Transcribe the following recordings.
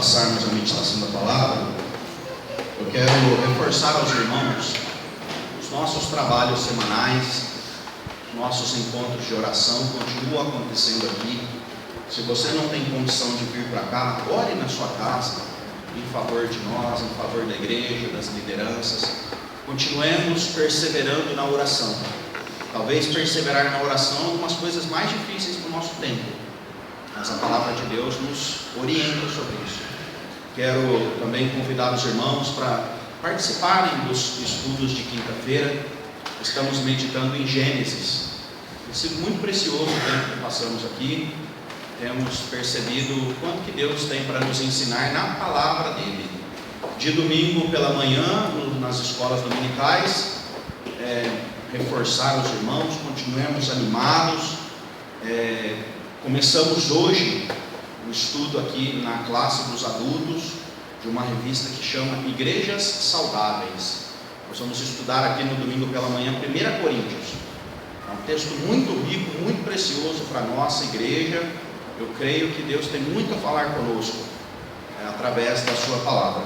passarmos a meditação da palavra, eu quero reforçar aos irmãos os nossos trabalhos semanais, nossos encontros de oração continuam acontecendo aqui. Se você não tem condição de vir para cá, ore na sua casa em favor de nós, em favor da igreja, das lideranças. Continuemos perseverando na oração. Talvez perseverar na oração é algumas coisas mais difíceis do nosso tempo, mas a palavra de Deus nos orienta sobre isso. Quero também convidar os irmãos para participarem dos estudos de quinta-feira. Estamos meditando em Gênesis. Tem sido muito precioso o tempo que passamos aqui. Temos percebido o quanto que Deus tem para nos ensinar na palavra dele. De domingo pela manhã, nas escolas dominicais, reforçar os irmãos, continuemos animados. Começamos hoje o estudo aqui na classe dos adultos de uma revista que chama Igrejas Saudáveis. Nós vamos estudar aqui no domingo pela manhã 1 Coríntios. É um texto muito rico, muito precioso para a nossa igreja. Eu creio que Deus tem muito a falar conosco através da sua palavra.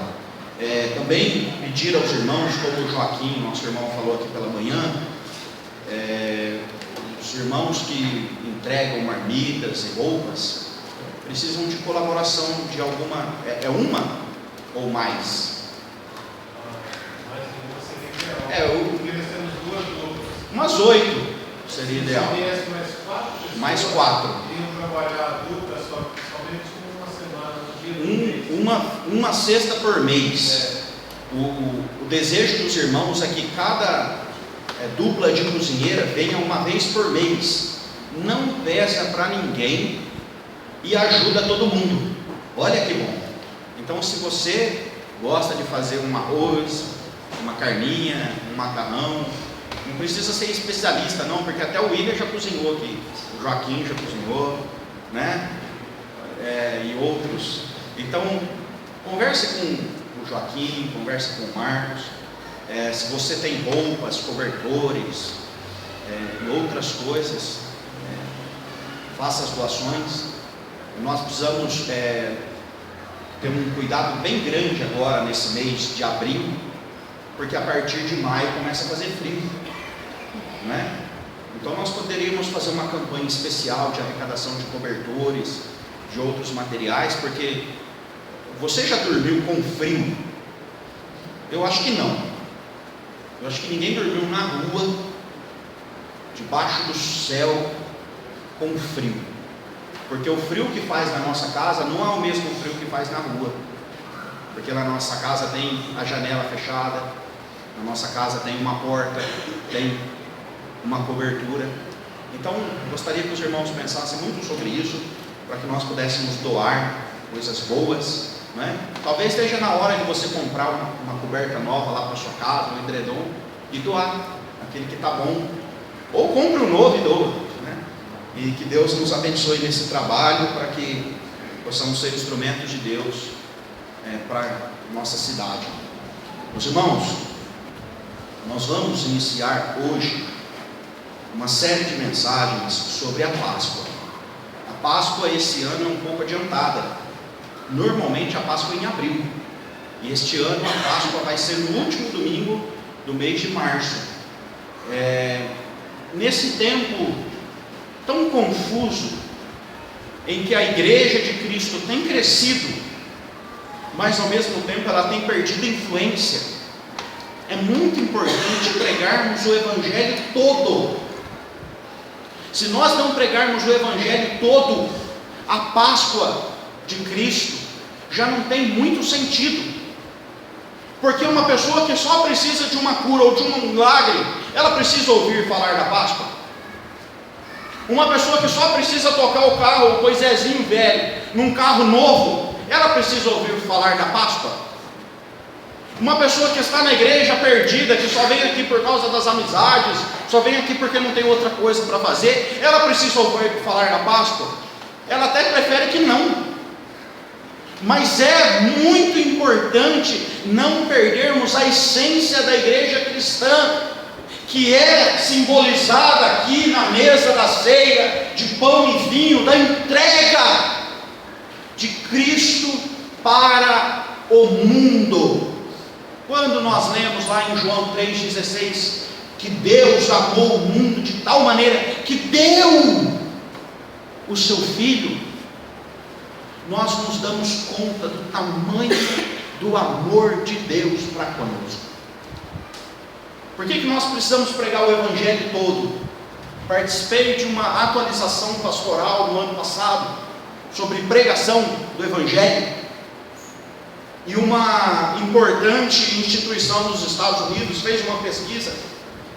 Também pedir aos irmãos, como o Joaquim, nosso irmão, falou aqui pela manhã, os irmãos que entregam marmitas e roupas precisam de colaboração de alguma, uma ou mais? Umas 8 seria ideal. Mais 4. Uma cesta por mês. O desejo dos irmãos é que cada dupla de cozinheira venha uma vez por mês. Não peça para ninguém e ajuda todo mundo. Olha que bom. Então, se você gosta de fazer um arroz, uma carninha, um macarrão, não precisa ser especialista não, porque até o William já cozinhou aqui, o Joaquim já cozinhou, né? E outros. Então, converse com o Joaquim, converse com o Marcos. Se você tem roupas, cobertores e outras coisas, faça as doações. Nós precisamos ter um cuidado bem grande agora nesse mês de abril, porque a partir de maio começa a fazer frio, né? Então nós poderíamos fazer uma campanha especial de arrecadação de cobertores, de outros materiais, porque você já dormiu com frio? Eu acho que não. Eu acho que ninguém dormiu na rua, debaixo do céu, com frio. Porque o frio que faz na nossa casa não é o mesmo frio que faz na rua. Porque na nossa casa tem a janela fechada, na nossa casa tem uma porta, tem uma cobertura. Então, gostaria que os irmãos pensassem muito sobre isso, para que nós pudéssemos doar coisas boas, né? Talvez esteja na hora de você comprar uma coberta nova lá para sua casa, um edredom, e doar aquele que está bom. Ou compre um novo e doa, né? E que Deus nos abençoe nesse trabalho, para que possamos ser instrumentos de Deus para a nossa cidade. Meus irmãos, nós vamos iniciar hoje uma série de mensagens sobre a Páscoa. A Páscoa esse ano é um pouco adiantada. Normalmente a Páscoa é em abril, e este ano a Páscoa vai ser no último domingo do mês de março. Nesse tempo tão confuso, em que a igreja de Cristo tem crescido, mas ao mesmo tempo ela tem perdido influência, é muito importante pregarmos o Evangelho todo. Se nós não pregarmos o Evangelho todo, a Páscoa de Cristo já não tem muito sentido. Porque uma pessoa que só precisa de uma cura ou de um milagre, ela precisa ouvir falar da Páscoa. Uma pessoa que só precisa tocar o carro, o Moisésinho velho, num carro novo, ela precisa ouvir falar da Páscoa. Uma pessoa que está na igreja perdida, que só vem aqui por causa das amizades, só vem aqui porque não tem outra coisa para fazer, ela precisa ouvir falar da Páscoa? Ela até prefere que não. Mas é muito importante não perdermos a essência da igreja cristã, que é simbolizada aqui na mesa da ceia, de pão e vinho, da entrega de Cristo para o mundo. Quando nós lemos lá em João 3,16, que Deus amou o mundo de tal maneira que deu o seu Filho, nós nos damos conta do tamanho do amor de Deus para conosco. Por que nós precisamos pregar o Evangelho todo? Participei de uma atualização pastoral no ano passado sobre pregação do Evangelho, e uma importante instituição dos Estados Unidos fez uma pesquisa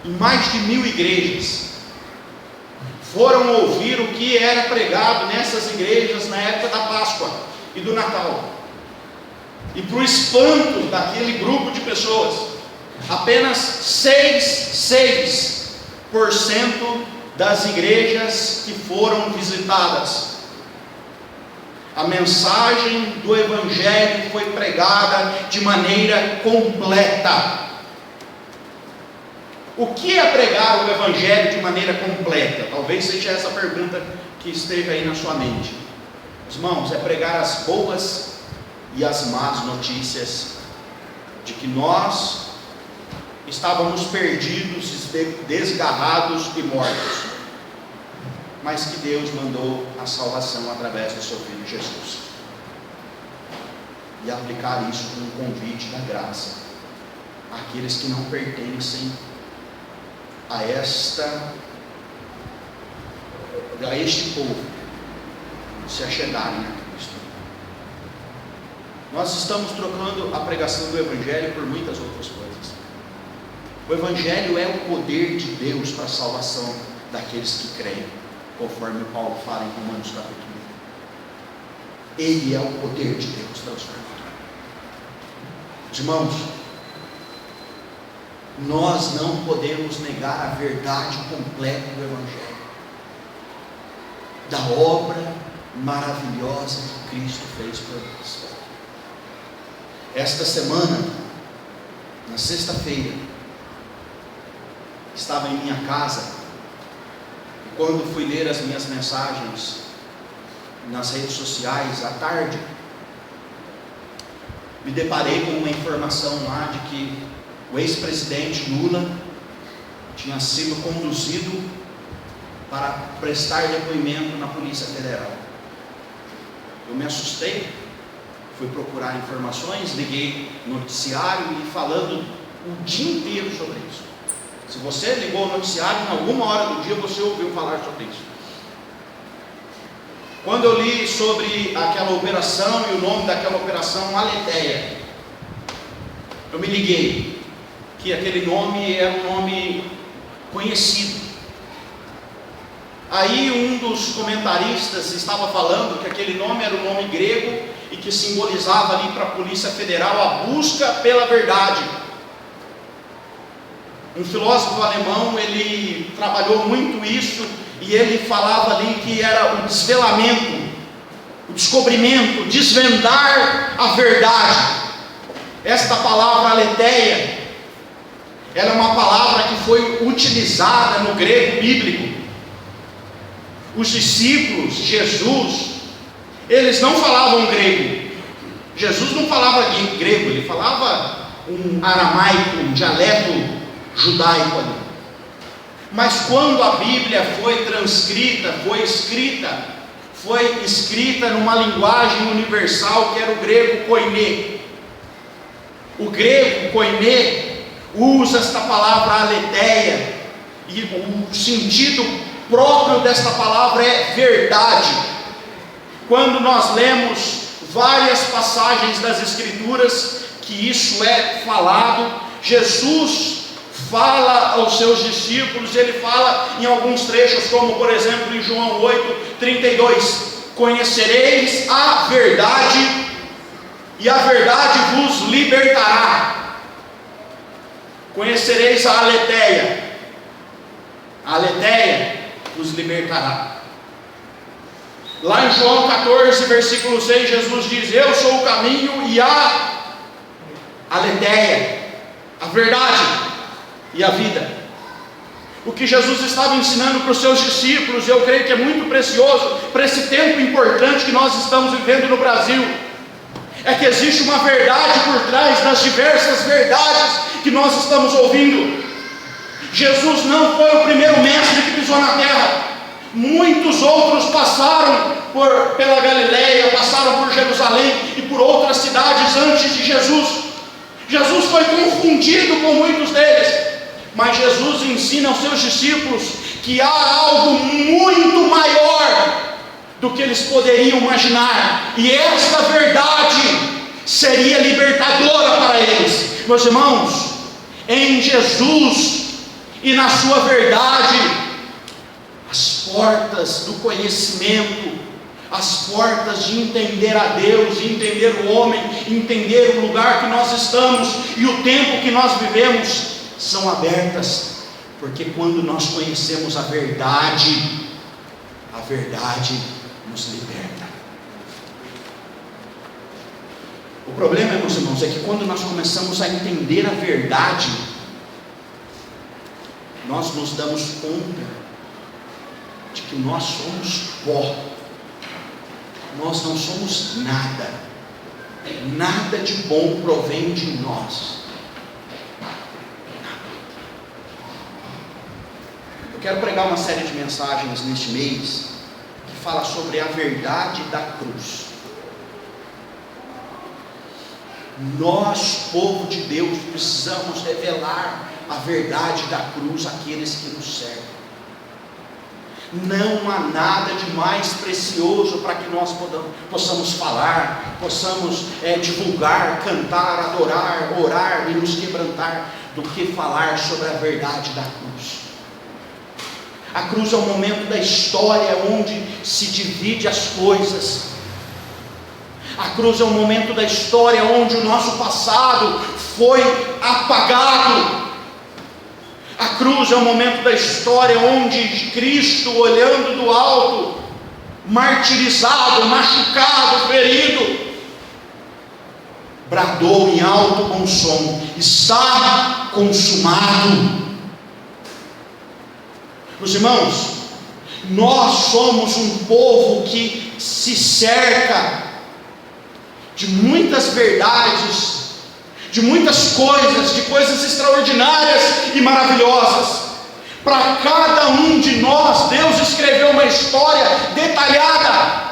em mais de 1000 igrejas. Foram ouvir o que era pregado nessas igrejas na época da Páscoa e do Natal, e para o espanto daquele grupo de pessoas, apenas 6% das igrejas que foram visitadas, a mensagem do Evangelho foi pregada de maneira completa. O que é pregar o Evangelho de maneira completa? Talvez seja essa pergunta que esteja aí na sua mente. Irmãos, é pregar as boas e as más notícias de que nós estávamos perdidos, desgarrados e mortos, mas que Deus mandou a salvação através do seu Filho Jesus, e aplicar isso como um convite da graça àqueles que não pertencem a este povo, se achegarem a Cristo. Nós estamos trocando a pregação do Evangelho por muitas outras coisas. O Evangelho é o poder de Deus para a salvação daqueles que creem, conforme Paulo fala em Romanos capítulo 1. Ele é o poder de Deus transformador. Irmãos, nós não podemos negar a verdade completa do Evangelho, da obra maravilhosa que Cristo fez por nós. Esta semana, na sexta-feira, estava em minha casa, e quando fui ler as minhas mensagens nas redes sociais à tarde, me deparei com uma informação lá de que o ex-presidente Lula tinha sido conduzido para prestar depoimento na Polícia Federal. Eu me assustei, fui procurar informações, liguei no noticiário e falando o dia inteiro sobre isso. Se você ligou o noticiário, em alguma hora do dia você ouviu falar sobre isso. Quando eu li sobre aquela operação e o nome daquela operação, Aletheia, eu me liguei que aquele nome era um nome conhecido. Aí um dos comentaristas estava falando que aquele nome era um nome grego e que simbolizava ali para a Polícia Federal a busca pela verdade. Um filósofo alemão, ele trabalhou muito isso, e ele falava ali que era o desvelamento, o descobrimento, desvendar a verdade. Esta palavra aletheia, ela é uma palavra que foi utilizada no grego bíblico. Os discípulos, Jesus, eles não falavam grego. Jesus não falava grego, ele falava um aramaico, um dialeto judaico ali. Mas quando a Bíblia foi transcrita, foi escrita numa linguagem universal que era o grego koiné. O grego koiné usa esta palavra aletheia, e o sentido próprio desta palavra é verdade. Quando nós lemos várias passagens das Escrituras que isso é falado, Jesus fala aos seus discípulos, ele fala em alguns trechos, como por exemplo em João 8:32, conhecereis a verdade, e a verdade vos libertará. Conhecereis a aletheia vos libertará. Lá em João 14, versículo 6, Jesus diz: eu sou o caminho e a aletheia, a verdade e a vida. O que Jesus estava ensinando para os seus discípulos, eu creio que é muito precioso para esse tempo importante que nós estamos vivendo no Brasil, é que existe uma verdade por trás das diversas verdades que nós estamos ouvindo. Jesus não foi o primeiro mestre que pisou na terra. Muitos outros passaram pela Galileia, passaram por Jerusalém e por outras cidades antes de Jesus. Jesus foi confundido com muitos deles, mas Jesus ensina aos seus discípulos que há algo muito maior do que eles poderiam imaginar, e esta verdade seria libertadora para eles. Meus irmãos, em Jesus e na sua verdade, as portas do conhecimento, as portas de entender a Deus, de entender o homem, entender o lugar que nós estamos e o tempo que nós vivemos, são abertas, porque quando nós conhecemos a verdade nos liberta. O problema, meus irmãos, é que quando nós começamos a entender a verdade, nós nos damos conta de que nós somos pó, nós não somos nada, nada de bom provém de nós. Eu quero pregar uma série de mensagens neste mês que fala sobre a verdade da cruz. Nós, povo de Deus, precisamos revelar a verdade da cruz àqueles que nos cercam. Não há nada de mais precioso para que nós possamos falar, possamos divulgar, cantar, adorar, orar e nos quebrantar, do que falar sobre a verdade da cruz. A cruz é um momento da história onde se divide as coisas. A cruz é um momento da história onde o nosso passado foi apagado. A cruz é um momento da história onde Cristo, olhando do alto, martirizado, machucado, ferido, bradou em alto bom som: está consumado. Meus irmãos, nós somos um povo que se cerca de muitas verdades, de muitas coisas, de coisas extraordinárias e maravilhosas. Para cada um de nós, Deus escreveu uma história detalhada.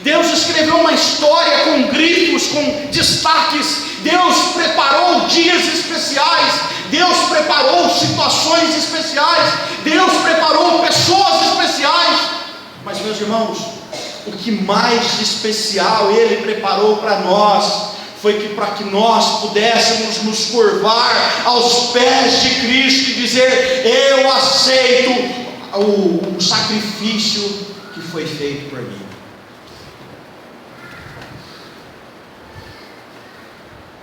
Deus escreveu uma história com grifos, com destaques. Deus preparou dias especiais. Deus preparou situações especiais. Deus preparou pessoas especiais. Mas, meus irmãos, o que mais de especial Ele preparou para nós foi que para que nós pudéssemos nos curvar aos pés de Cristo e dizer: eu aceito o sacrifício que foi feito por mim.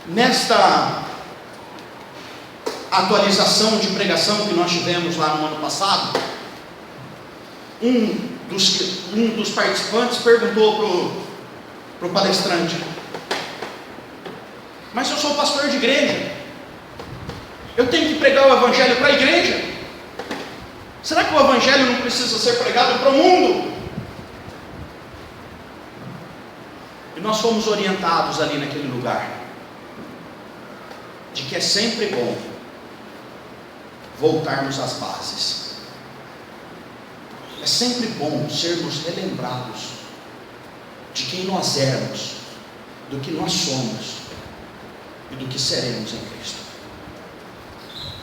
Nesta atualização de pregação que nós tivemos lá no ano passado, um dos participantes perguntou para o palestrante: mas eu sou pastor de igreja, eu tenho que pregar o evangelho para a igreja? Será que o evangelho não precisa ser pregado para o mundo? E nós fomos orientados ali naquele lugar de que é sempre bom voltarmos às bases. É sempre bom sermos relembrados de quem nós éramos, do que nós somos e do que seremos em Cristo.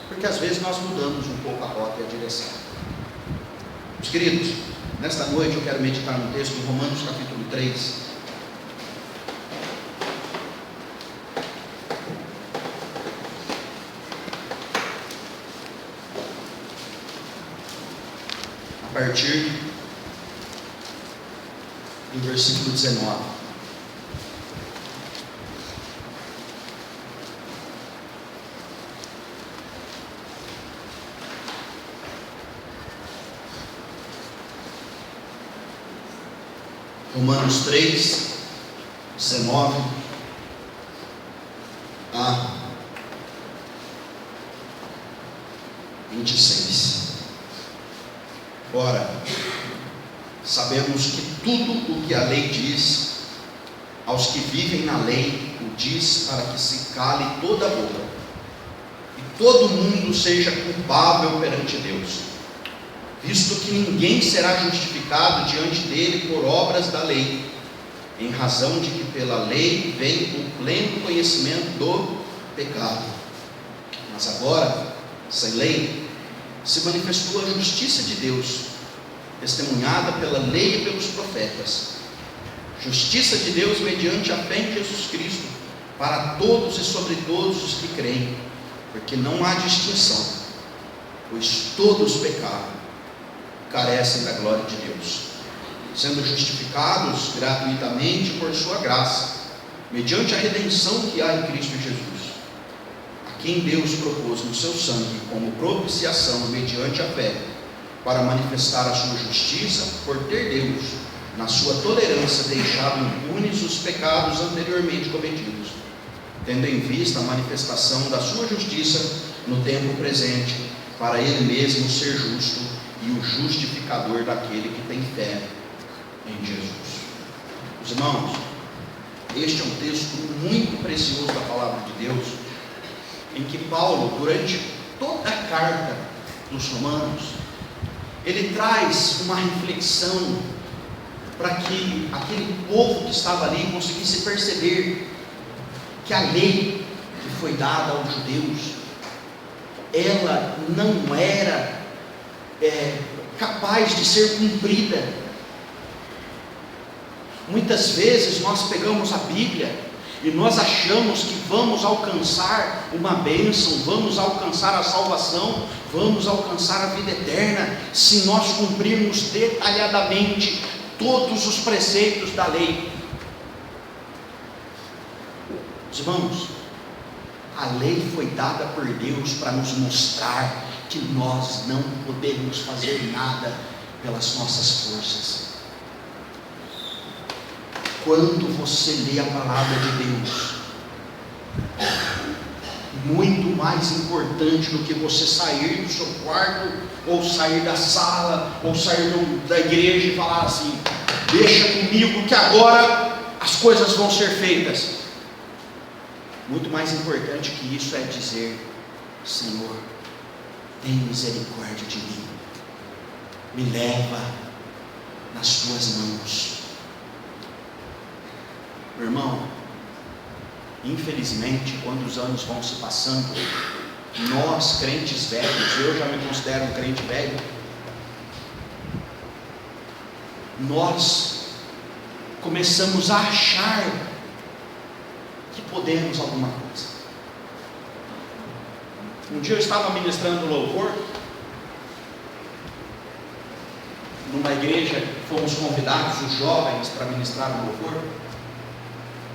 Porque às vezes nós mudamos um pouco a rota e a direção. Meus queridos, nesta noite eu quero meditar no texto de Romanos capítulo 3. A partir do versículo 19. Romanos 3, 19 a 26. Ora, sabemos que tudo o que a lei diz aos que vivem na lei, o diz para que se cale toda a boca, e todo mundo seja culpável perante Deus, visto que ninguém será justificado diante dele por obras da lei, em razão de que pela lei vem o pleno conhecimento do pecado. Mas agora, sem lei, se manifestou a justiça de Deus, testemunhada pela lei e pelos profetas, justiça de Deus mediante a fé em Jesus Cristo, para todos e sobre todos os que creem, porque não há distinção, pois todos pecaram, carecem da glória de Deus, sendo justificados gratuitamente por sua graça, mediante a redenção que há em Cristo Jesus, a quem Deus propôs no seu sangue como propiciação mediante a fé, para manifestar a sua justiça, por ter Deus, na sua tolerância, deixado impunes os pecados anteriormente cometidos, tendo em vista a manifestação da sua justiça no tempo presente, para ele mesmo ser justo e o justificador daquele que tem fé em Jesus. Os irmãos, este é um texto muito precioso da palavra de Deus, em que Paulo, durante toda a carta dos Romanos, ele traz uma reflexão para que aquele povo que estava ali conseguisse perceber que a lei que foi dada aos judeus, ela não era capaz de ser cumprida. Muitas vezes nós pegamos a Bíblia e nós achamos que vamos alcançar uma bênção, vamos alcançar a salvação, vamos alcançar a vida eterna, se nós cumprirmos detalhadamente todos os preceitos da lei. Irmãos, a lei foi dada por Deus para nos mostrar que nós não podemos fazer nada pelas nossas forças. Quando você lê a palavra de Deus, muito mais importante do que você sair do seu quarto, ou sair da sala, ou sair da igreja e falar assim: deixa comigo que agora as coisas vão ser feitas. Muito mais importante que isso é dizer: Senhor, tem misericórdia de mim, me leva nas tuas mãos. Meu irmão, infelizmente, quando os anos vão se passando, nós crentes velhos, eu já me considero um crente velho, nós começamos a achar que podemos alguma coisa. Um dia eu estava ministrando louvor numa igreja, fomos convidados, os jovens, para ministrar o louvor.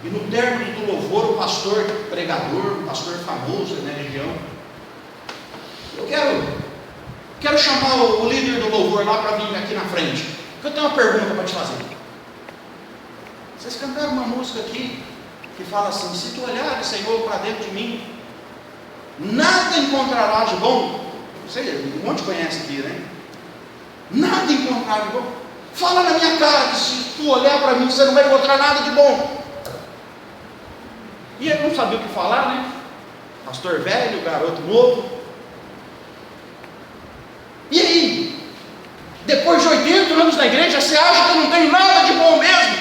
E no término do louvor, o pastor pregador, um pastor famoso na região, eu quero chamar o líder do louvor lá para vir aqui na frente, porque eu tenho uma pergunta para te fazer. Vocês cantaram uma música aqui que fala assim: se tu olhares, Senhor, para dentro de mim, nada encontrarás de bom. Você, um monte conhece aqui, né? Nada encontrarás de bom. Fala na minha cara que se tu olhar para mim, você não vai encontrar nada de bom. E ele não sabia o que falar, né? Pastor velho, garoto novo. E aí? Depois de 80 anos na igreja, você acha que eu não tenho nada de bom mesmo?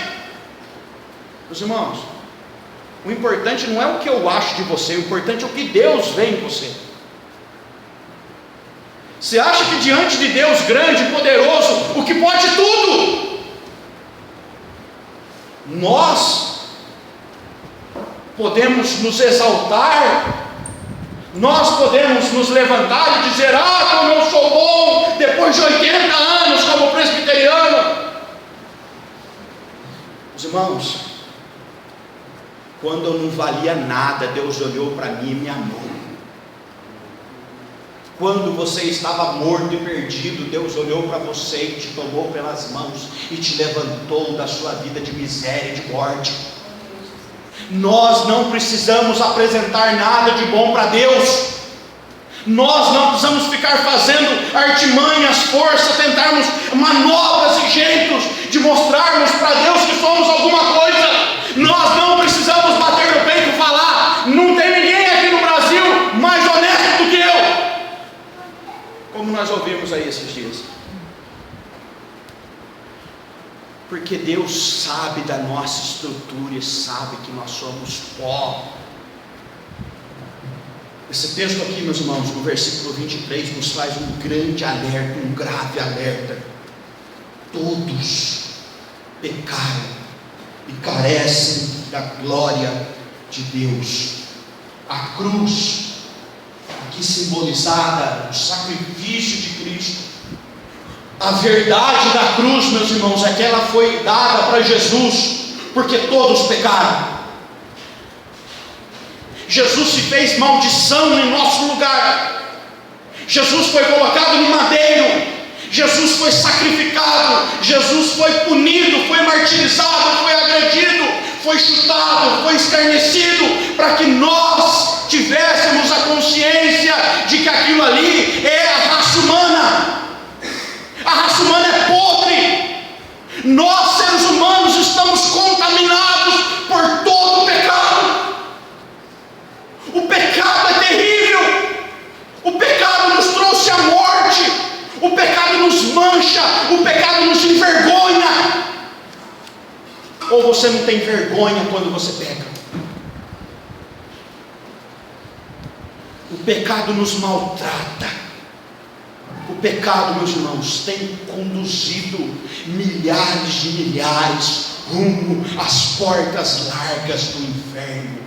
Meus irmãos, o importante não é o que eu acho de você, o importante é o que Deus vê em você. Você acha que diante de Deus grande e poderoso, o que pode tudo, nós podemos nos exaltar, nós podemos nos levantar e dizer: ah, como eu sou bom, depois de 80 anos como presbiteriano. Os irmãos, quando eu não valia nada, Deus olhou para mim e me amou. Quando você estava morto e perdido, Deus olhou para você e te tomou pelas mãos e te levantou da sua vida de miséria e de morte. Nós não precisamos apresentar nada de bom para Deus. Nós não precisamos ficar fazendo artimanhas, força, tentarmos manobras e jeitos de mostrarmos para Deus que somos alguma coisa. Nós como nós ouvimos aí esses dias. Porque Deus sabe da nossa estrutura e sabe que nós somos pó. Esse texto aqui, meus irmãos, no versículo 23, nos faz um grande alerta, um grave alerta. Todos pecaram e carecem da glória de Deus. A cruz, aqui simbolizada, o sacrifício de Cristo. A verdade da cruz, meus irmãos, é que ela foi dada para Jesus, porque todos pecaram. Jesus se fez maldição em nosso lugar. Jesus foi colocado no madeiro. Jesus foi sacrificado. Jesus foi punido, foi martirizado, foi agredido, foi chutado, foi escarnecido, para que nós tivéssemos a consciência de que aquilo ali é a raça humana. A raça humana é podre. Nós, seres humanos, estamos contaminados por todo o pecado. O pecado é terrível. O pecado nos trouxe a morte. O pecado nos mancha. O pecado nos envergonha. Ou você não tem vergonha quando você peca? O pecado nos maltrata. O pecado, meus irmãos, tem conduzido milhares de milhares rumo às portas largas do inferno.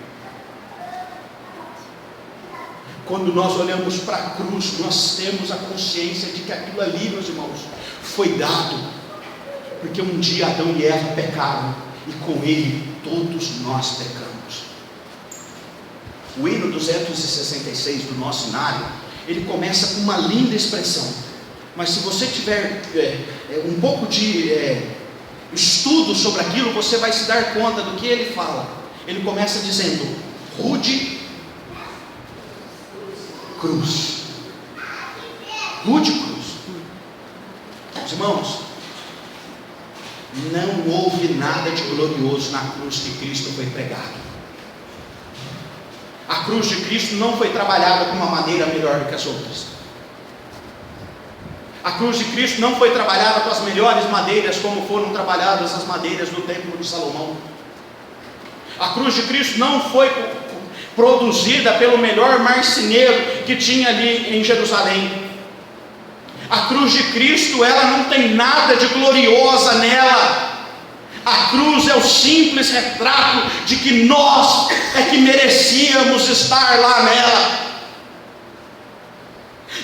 Quando nós olhamos para a cruz, nós temos a consciência de que aquilo ali, meus irmãos, foi dado, porque um dia Adão e Eva pecaram, e com ele todos nós pecamos. O hino 266 do nosso hinário, ele começa com uma linda expressão, mas se você tiver um pouco de estudo sobre aquilo, você vai se dar conta do que ele fala. Ele começa dizendo: rude cruz. Rude cruz. Os irmãos, não houve nada de glorioso na cruz que Cristo foi pregado. A cruz de Cristo não foi trabalhada de uma maneira melhor do que as outras. A cruz de Cristo não foi trabalhada com as melhores madeiras como foram trabalhadas as madeiras do templo de Salomão. A cruz de Cristo não foi produzida pelo melhor marceneiro que tinha ali em Jerusalém. A cruz de Cristo, ela não tem nada de gloriosa nela. A cruz é o simples retrato de que nós é que merecíamos estar lá nela.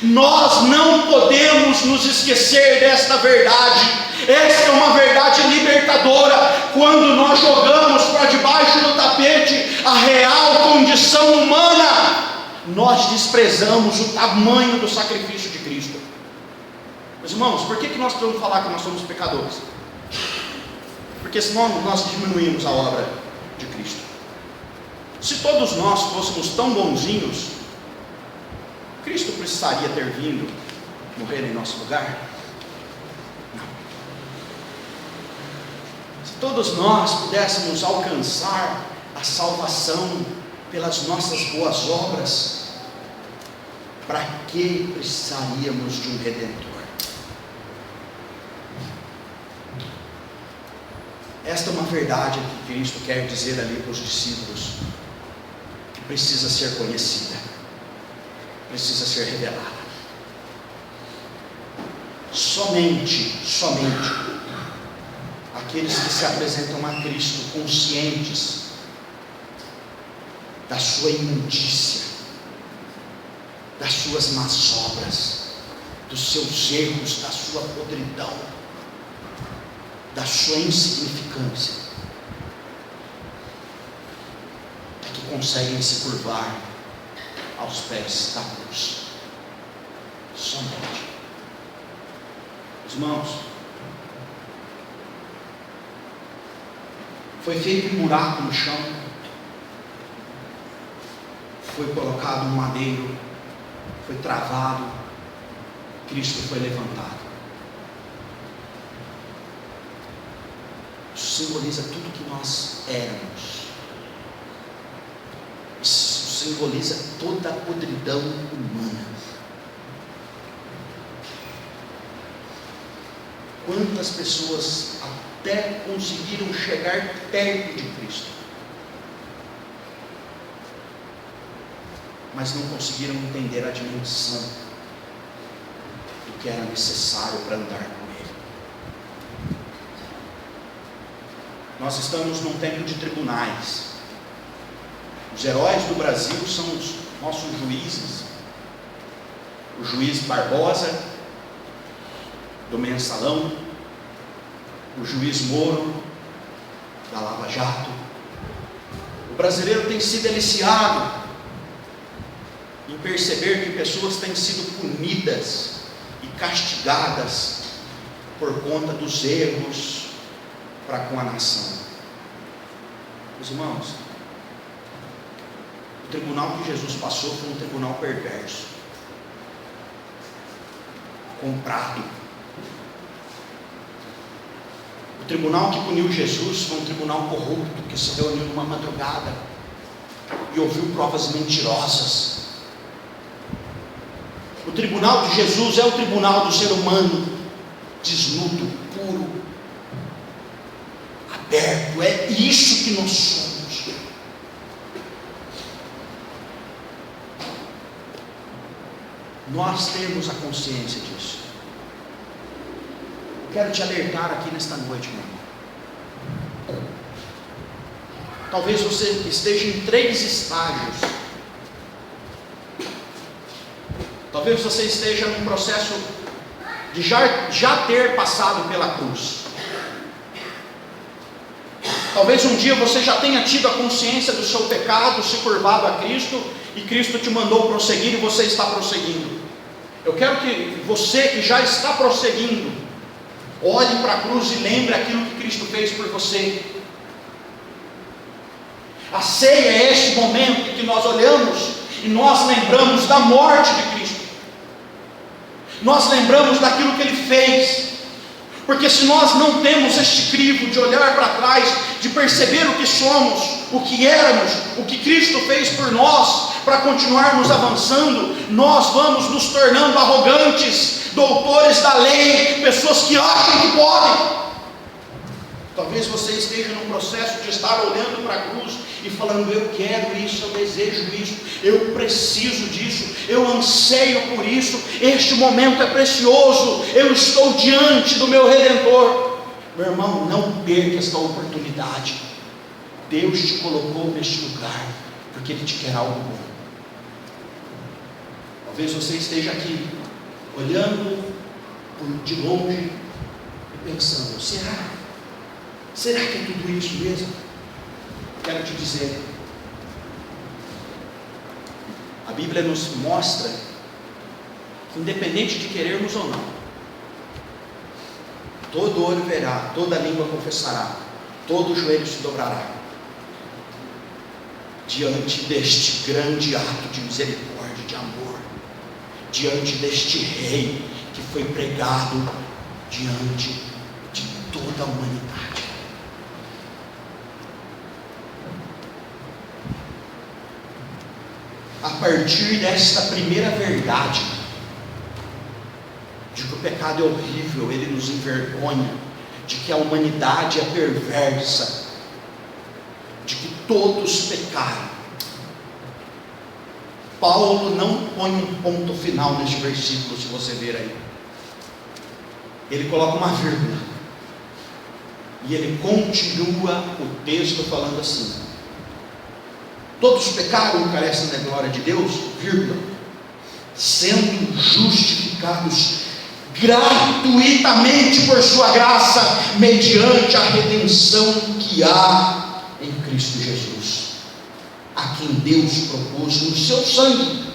Nós não podemos nos esquecer desta verdade. Esta é uma verdade libertadora. Quando nós jogamos para debaixo do tapete a real condição humana, nós desprezamos o tamanho do sacrifício de Cristo. Meus irmãos, por que nós precisamos falar que nós somos pecadores? Porque senão nós diminuímos a obra de Cristo. Se todos nós fôssemos tão bonzinhos, Cristo precisaria ter vindo morrer em nosso lugar? Não. Se todos nós pudéssemos alcançar a salvação pelas nossas boas obras, para que precisaríamos de um Redentor? Esta é uma verdade que Cristo quer dizer ali para os discípulos, que precisa ser conhecida, precisa ser revelada. Somente aqueles que se apresentam a Cristo conscientes da sua imundícia, das suas más obras, dos seus erros, da sua podridão, da sua insignificância, é que conseguem se curvar aos pés da cruz. Somente. Irmãos, foi feito um buraco no chão, foi colocado um madeiro, foi travado, Cristo foi levantado. Isso simboliza tudo que nós éramos. Isso simboliza toda a podridão humana. Quantas pessoas até conseguiram chegar perto de Cristo, mas não conseguiram entender a dimensão do que era necessário para andar com Ele. Nós estamos num tempo de tribunais. Os heróis do Brasil são os nossos juízes. O juiz Barbosa, do Mensalão, o juiz Moro, da Lava Jato. O brasileiro tem se deliciado em perceber que pessoas têm sido punidas e castigadas por conta dos erros para com a nação. Meus irmãos, o tribunal que Jesus passou foi um tribunal perverso, comprado. O tribunal que puniu Jesus foi um tribunal corrupto, que se reuniu numa madrugada e ouviu provas mentirosas. O tribunal de Jesus é o tribunal do ser humano, desnudo, puro, aberto. É isso que nós somos. Nós temos a consciência disso. Eu quero te alertar aqui nesta noite, meu irmão. Talvez você esteja em 3 estágios. Talvez você esteja num processo de já ter passado pela cruz. Talvez um dia você já tenha tido a consciência do seu pecado, se curvado a Cristo, e Cristo te mandou prosseguir e você está prosseguindo. Eu quero que você que já está prosseguindo, olhe para a cruz e lembre aquilo que Cristo fez por você. A ceia é este momento em que nós olhamos e nós lembramos da morte de Cristo. Nós lembramos daquilo que Ele fez. Porque se nós não temos este crivo de olhar para trás, de perceber o que somos, o que éramos, o que Cristo fez por nós, para continuarmos avançando, nós vamos nos tornando arrogantes, doutores da lei, pessoas que acham que podem. Talvez você esteja num processo de estar olhando para a cruz e falando: eu quero isso, eu desejo isso, eu preciso disso, eu anseio por isso, este momento é precioso, eu estou diante do meu Redentor. Meu irmão, não perca esta oportunidade. Deus te colocou neste lugar porque Ele te quer algo bom. Talvez você esteja aqui olhando de longe e pensando: será que é tudo isso mesmo? Quero te dizer, a Bíblia nos mostra que, independente de querermos ou não, todo olho verá, toda língua confessará, todo joelho se dobrará diante deste grande ato de misericórdia, de amor, diante deste Rei que foi pregado diante de toda a humanidade. A partir desta primeira verdade, de que o pecado é horrível, ele nos envergonha, de que a humanidade é perversa, de que todos pecaram, Paulo não põe um ponto final neste versículo, se você ver aí. Ele coloca uma vírgula, e ele continua o texto falando assim: todos pecaram e carecem da glória de Deus, vírgula, sendo justificados gratuitamente por sua graça, mediante a redenção que há em Cristo Jesus, a quem Deus propôs no seu sangue,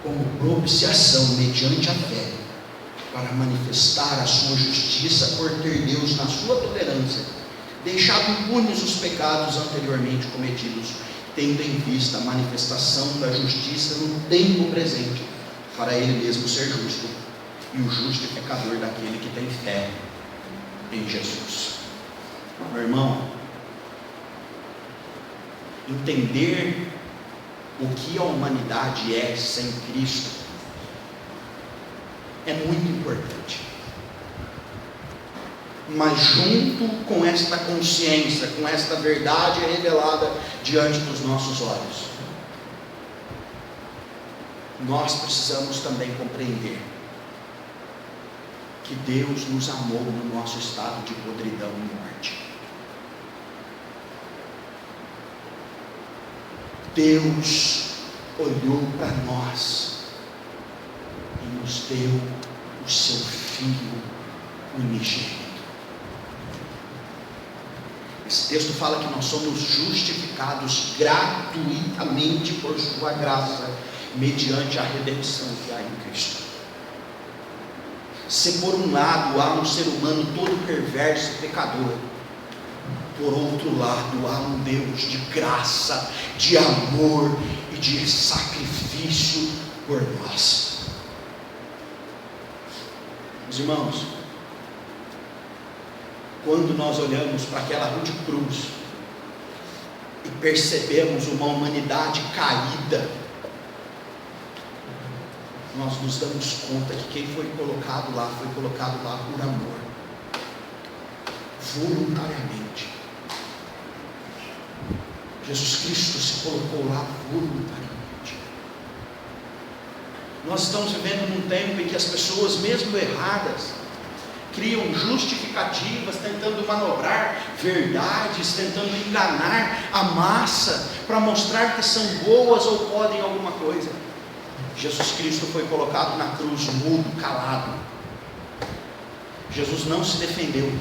como propiciação mediante a fé, para manifestar a sua justiça por ter Deus, na sua tolerância, deixado impunes os pecados anteriormente cometidos, tendo em vista a manifestação da justiça no tempo presente, para Ele mesmo ser justo, e o justificador daquele que tem fé em Jesus. Meu irmão, entender o que a humanidade é sem Cristo é muito importante. mas junto com esta consciência, com esta verdade revelada diante dos nossos olhos, nós precisamos também compreender que Deus nos amou no nosso estado de podridão e morte. Deus olhou para nós e nos deu o seu Filho unigênito. Esse texto fala que nós somos justificados gratuitamente por sua graça, mediante a redenção que há em Cristo. Se por um lado há um ser humano todo perverso e pecador, por outro lado há um Deus de graça, de amor e de sacrifício por nós. Meus irmãos, quando nós olhamos para aquela cruz de cruz e percebemos uma humanidade caída, nós nos damos conta que quem foi colocado lá por amor, voluntariamente. Jesus Cristo se colocou lá voluntariamente. Nós estamos vivendo num tempo em que as pessoas, mesmo erradas, criam justificativas, tentando manobrar verdades, tentando enganar a massa, para mostrar que são boas ou podem alguma coisa. Jesus Cristo foi colocado na cruz mudo, calado. Jesus não se defendeu.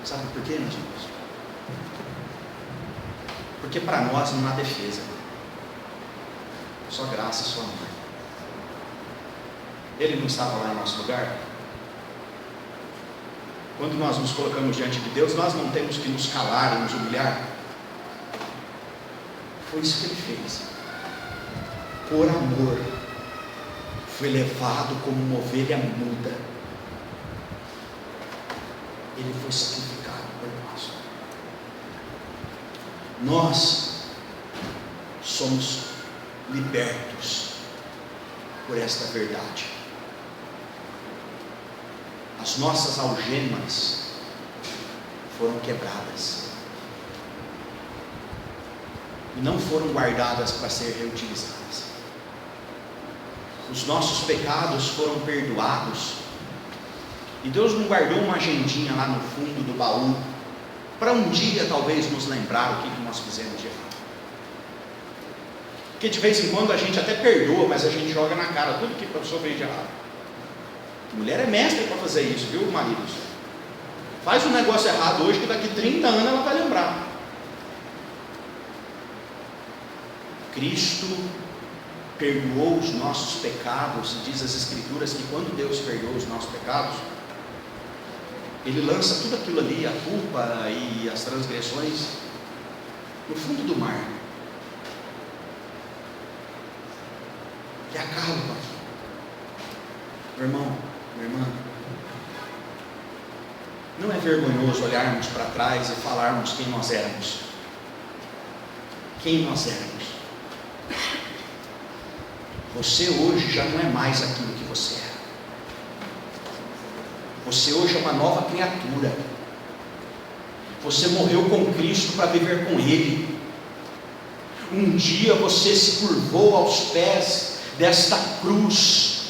Sabe por quê, meus irmãos? Porque para nós não há defesa, só graça, só amor. Ele não estava lá em nosso lugar? Quando nós nos colocamos diante de Deus, nós não temos que nos calar e nos humilhar. Foi isso que ele fez. Por amor, foi levado como uma ovelha muda. Ele foi sacrificado por nós. Nós somos libertos por esta verdade. As nossas algemas foram quebradas e não foram guardadas para ser reutilizadas. Os nossos pecados foram perdoados e Deus não guardou uma agendinha lá no fundo do baú para um dia talvez nos lembrar o que nós fizemos de errado. Porque de vez em quando a gente até perdoa, mas a gente joga na cara tudo que a pessoa fez de errado. Mulher é mestre para fazer isso, viu, maridos? Faz um negócio errado hoje que daqui 30 anos ela vai lembrar. Cristo perdoou os nossos pecados, e diz as Escrituras que quando Deus perdoa os nossos pecados, Ele lança tudo aquilo ali, a culpa e as transgressões, no fundo do mar, e acaba com aquilo. Meu irmão, minha irmã, não é vergonhoso olharmos para trás e falarmos quem nós éramos? Quem nós éramos? Você hoje já não é mais aquilo que você era. Você hoje é uma nova criatura. Você morreu com Cristo para viver com Ele. Um dia você se curvou aos pés desta cruz,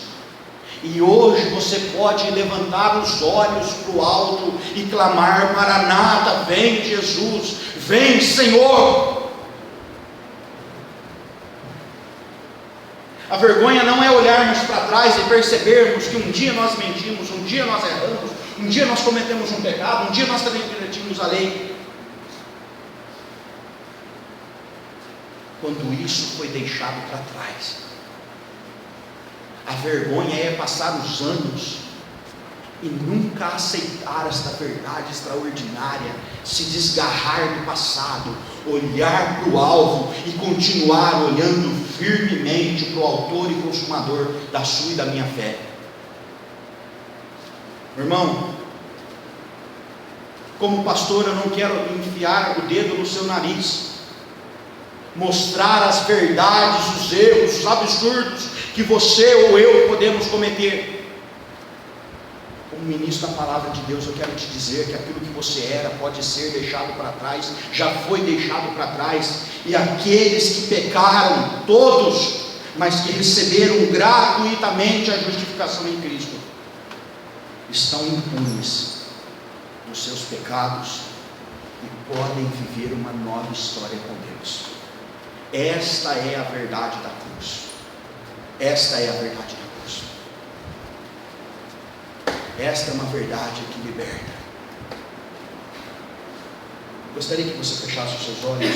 e hoje você pode levantar os olhos para o alto e clamar: Maranata, vem Jesus, vem Senhor. A vergonha não é olharmos para trás e percebermos que um dia nós mentimos, um dia nós erramos, um dia nós cometemos um pecado, um dia nós transgredimos a lei. Quando isso foi deixado para trás, a vergonha é passar os anos e nunca aceitar esta verdade extraordinária, se desgarrar do passado, olhar para o alvo e continuar olhando firmemente para o autor e consumador da sua e da minha fé. Meu irmão, como pastor, eu não quero enfiar o dedo no seu nariz, mostrar as verdades, os erros, os absurdos que você ou eu podemos cometer. Como ministro da palavra de Deus, eu quero te dizer que aquilo que você era pode ser deixado para trás, já foi deixado para trás, e aqueles que pecaram, todos, mas que receberam gratuitamente a justificação em Cristo, estão impunes dos seus pecados e podem viver uma nova história com Deus. Esta é a verdade da cruz. Esta é a verdade da cruz. Esta é uma verdade que liberta. Gostaria que você fechasse os seus olhos.